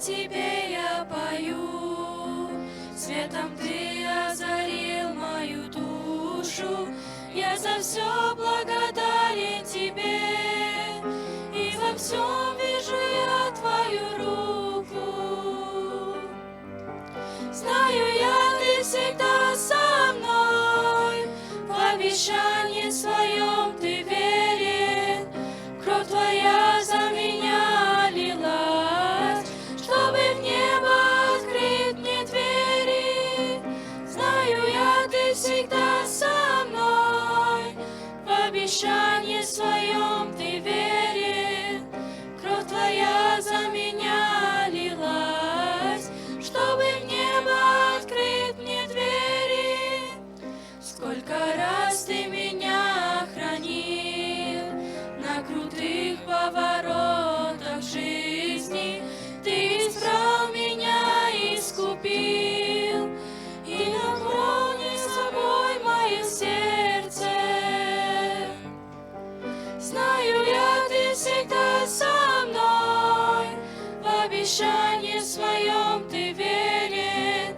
Тебе я пою, светом Ты озарил мою душу. Я за все благодарен Тебе, и во всем вижу я Твою руку. Знаю я, Ты всегда со мной, в обещании своем Ты верен. Кровь Твоя за меня лилась, чтобы в небо открыть мне двери. Знаю я, Ты всегда со мной, в обещании своем Ты верен. Кровь Твоя за меня лилась, чтобы в небо открыть мне двери. Сколько раз Ты меня хранил на крутых поворотах жизни. Ты избрал меня и искупил, и наполнил собой мое сердце. Знаю я, Ты всегда со мной, в обещании своем Ты верен.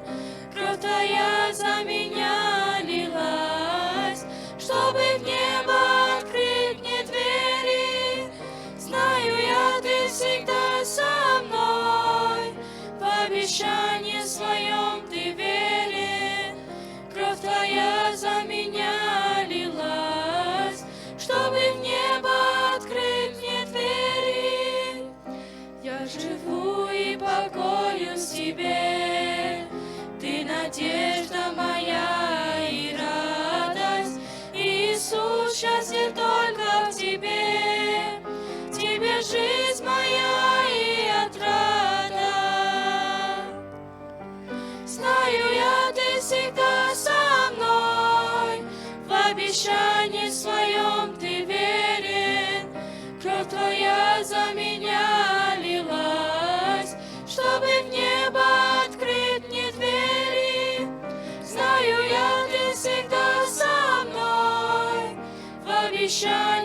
Кровь Твоя за меня лилась, чтобы в небо открыть мне двери. Знаю я, Ты всегда со мной, в обещании своем Ты верен. Кровь Твоя за меня лилась, чтобы в небо открыть мне двери. Я живу и покоюсь в Тебе, Ты надежда моя и радость. Иисус, счастье только в Тебе, в Тебе жизнь моя и отрада. Знаю я, Ты всегда со мной, в обещании своем Ты верен. Кровь Твоя за меня лилась, чтобы в небо открыть мне двери. Знаю я, Ты всегда со мной, в обещании